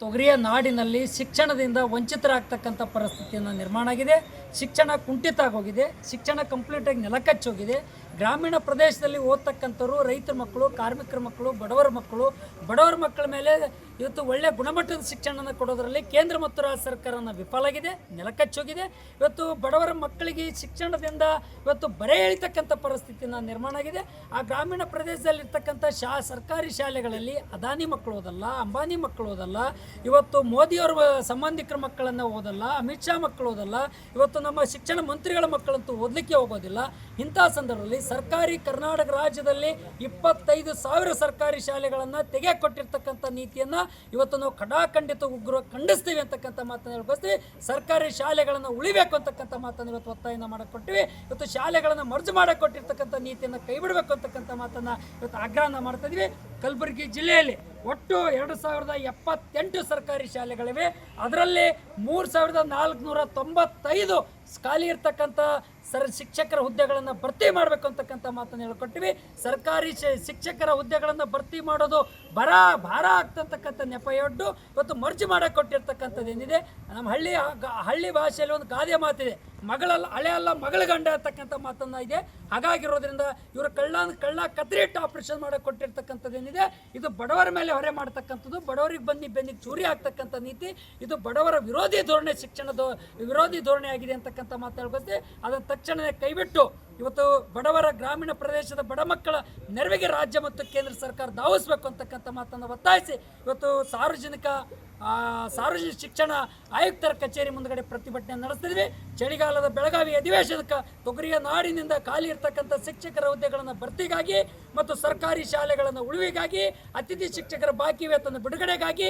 ತೊಗರಿಯ ನಾಡಿನಲ್ಲಿ ಶಿಕ್ಷಣದಿಂದ ವಂಚಿತರಾಗ್ತಕ್ಕಂಥ ಪರಿಸ್ಥಿತಿಯನ್ನು ನಿರ್ಮಾಣ ಆಗಿದೆ. ಶಿಕ್ಷಣ ಕುಂಠಿತ ಆಗೋಗಿದೆ. ಶಿಕ್ಷಣ ಕಂಪ್ಲೀಟಾಗಿ ನೆಲಕಚ್ಚೋಗಿದೆ. ಗ್ರಾಮೀಣ ಪ್ರದೇಶದಲ್ಲಿ ಓದ್ತಕ್ಕಂಥವ್ರು ರೈತರ ಮಕ್ಕಳು, ಕಾರ್ಮಿಕರ ಮಕ್ಕಳು, ಬಡವರ ಮಕ್ಕಳ ಮೇಲೆ ಇವತ್ತು ಒಳ್ಳೆಯ ಗುಣಮಟ್ಟದ ಶಿಕ್ಷಣವನ್ನು ಕೊಡೋದರಲ್ಲಿ ಕೇಂದ್ರ ಮತ್ತು ರಾಜ್ಯ ಸರ್ಕಾರನ ವಿಫಲಾಗಿದೆ, ನೆಲಕಚ್ಚೋಗಿದೆ. ಇವತ್ತು ಬಡವರ ಮಕ್ಕಳಿಗೆ ಶಿಕ್ಷಣದಿಂದ ಇವತ್ತು ಬರೆ ಎಳಿತಕ್ಕಂಥ ಪರಿಸ್ಥಿತಿನ ನಿರ್ಮಾಣ ಆಗಿದೆ. ಆ ಗ್ರಾಮೀಣ ಪ್ರದೇಶದಲ್ಲಿರ್ತಕ್ಕಂಥ ಸರ್ಕಾರಿ ಶಾಲೆಗಳಲ್ಲಿ ಅದಾನಿ ಮಕ್ಕಳು ಓದಲ್ಲ, ಅಂಬಾನಿ ಮಕ್ಕಳು ಓದಲ್ಲ, ಇವತ್ತು ಮೋದಿಯವರ ಸಂಬಂಧಿಕರ ಮಕ್ಕಳನ್ನು ಓದಲ್ಲ, ಅಮಿತ್ ಶಾ ಮಕ್ಕಳು ಓದಲ್ಲ, ಇವತ್ತು ನಮ್ಮ ಶಿಕ್ಷಣ ಮಂತ್ರಿಗಳ ಮಕ್ಕಳಂತೂ ಓದಲಿಕ್ಕೆ ಹೋಗೋದಿಲ್ಲ. ಇಂಥ ಸಂದರ್ಭದಲ್ಲಿ ಸರ್ಕಾರಿ ಕರ್ನಾಟಕ ರಾಜ್ಯದಲ್ಲಿ 25,000 ಸರ್ಕಾರಿ ಶಾಲೆಗಳನ್ನು ತೆಗೆದುಕೊಟ್ಟಿರ್ತಕ್ಕಂಥ ನೀತಿಯನ್ನು ಇವತ್ತು ನಾವು ಖಡಾಖಂಡಿತ ಖಂಡಿಸ್ತೀವಿ ಅಂತಕ್ಕಂಥ ಮಾತನ್ನು ಹೇಳ್ಕೊಳ್ತೀವಿ. ಸರ್ಕಾರಿ ಶಾಲೆಗಳನ್ನು ಉಳಿಬೇಕು ಅಂತಕ್ಕಂಥ ಮಾತನ್ನು ಇವತ್ತು ಒತ್ತಾಯನ ಮಾಡಿಕೊಟ್ಟಿವಿ. ಇವತ್ತು ಶಾಲೆಗಳನ್ನು ಮರ್ಜ್ ಮಾಡಿಕೊಟ್ಟಿರ್ತಕ್ಕಂಥ ನೀತಿಯನ್ನು ಕೈ ಬಿಡಬೇಕು ಅಂತಕ್ಕಂಥ ಮಾತನ್ನು ಇವತ್ತು ಆಗ್ರಹನ ಮಾಡ್ತಾ ಇದ್ವಿ. ಕಲಬುರಗಿ ಜಿಲ್ಲೆಯಲ್ಲಿ ಒಟ್ಟು 2078 ಸರ್ಕಾರಿ ಶಾಲೆಗಳಿವೆ. ಅದರಲ್ಲಿ 3,495 ಖಾಲಿ ಇರ್ತಕ್ಕಂಥ ಶಿಕ್ಷಕರ ಹುದ್ದೆಗಳನ್ನು ಭರ್ತಿ ಮಾಡಬೇಕು ಅಂತಕ್ಕಂಥ ಮಾತನ್ನು ಹೇಳ್ಕೊಟ್ಟಿವಿ. ಸರ್ಕಾರಿ ಶಿಕ್ಷಕರ ಹುದ್ದೆಗಳನ್ನು ಭರ್ತಿ ಮಾಡೋದು ಭಾರ ಆಗ್ತಕ್ಕಂಥ ನೆಪಯೊಡ್ಡು ಇವತ್ತು ಮರ್ಜಿ ಮಾಡಕ್ಕೆ ಕೊಟ್ಟಿರ್ತಕ್ಕಂಥದ್ದು ಏನಿದೆ. ನಮ್ಮ ಹಳ್ಳಿ ಭಾಷೆಯಲ್ಲಿ ಒಂದು ಗಾದೆ ಮಾತಿದೆ, ಹಳೆ ಅಲ್ಲ ಮಗಳ ಗಂಡ ಅಂತಕ್ಕಂಥ ಮಾತನ್ನು ಇದೆ. ಹಾಗಾಗಿರೋದ್ರಿಂದ ಇವರು ಕಳ್ಳ ಕತ್ರಿ ಇಟ್ಟು ಆಪರೇಷನ್ ಮಾಡಕ್ಕೆ ಕೊಟ್ಟಿರ್ತಕ್ಕಂಥದ್ದು ಏನಿದೆ, ಇದು ಬಡವರ ಮೇಲೆ ಹೊರೆ ಮಾಡ್ತಕ್ಕಂಥದ್ದು, ಬಡವರಿಗೆ ಬೆನ್ನಿಗೆ ಚೂರಿ ಆಗ್ತಕ್ಕಂಥ ನೀತಿ. ಇದು ಬಡವರ ವಿರೋಧಿ ಧೋರಣೆ, ಶಿಕ್ಷಣದ ವಿರೋಧಿ ಧೋರಣೆ ಆಗಿದೆ ಅಂತಕ್ಕಂಥ ಮಾತಾಡ್ಕೊಳ್ತೀವಿ. ಅದನ್ನು ತಕ್ಷಣವೇ ಕೈಬಿಟ್ಟು ಇವತ್ತು ಬಡವರ ಗ್ರಾಮೀಣ ಪ್ರದೇಶದ ಬಡ ಮಕ್ಕಳ ನೆರವಿಗೆ ರಾಜ್ಯ ಮತ್ತು ಕೇಂದ್ರ ಸರ್ಕಾರ ಧಾವಿಸಬೇಕು ಅಂತಕ್ಕಂಥ ಮಾತನ್ನು ಒತ್ತಾಯಿಸಿ ಇವತ್ತು ಸಾರ್ವಜನಿಕ ಶಿಕ್ಷಣ ಆಯುಕ್ತರ ಕಚೇರಿ ಮುಂದುಗಡೆ ಪ್ರತಿಭಟನೆ ನಡೆಸ್ತಿದ್ವಿ. ಚಳಿಗಾಲದ ಬೆಳಗಾವಿ ಅಧಿವೇಶನಕ್ಕೆ ತೊಗರಿಯ ನಾಡಿನಿಂದ ಖಾಲಿ ಇರ್ತಕ್ಕಂಥ ಶಿಕ್ಷಕರ ಹುದ್ದೆಗಳನ್ನು ಭರ್ತಿಗಾಗಿ ಮತ್ತು ಸರ್ಕಾರಿ ಶಾಲೆಗಳನ್ನು ಉಳಿವಿಗಾಗಿ, ಅತಿಥಿ ಶಿಕ್ಷಕರ ಬಾಕಿ ವೇತನ ಬಿಡುಗಡೆಗಾಗಿ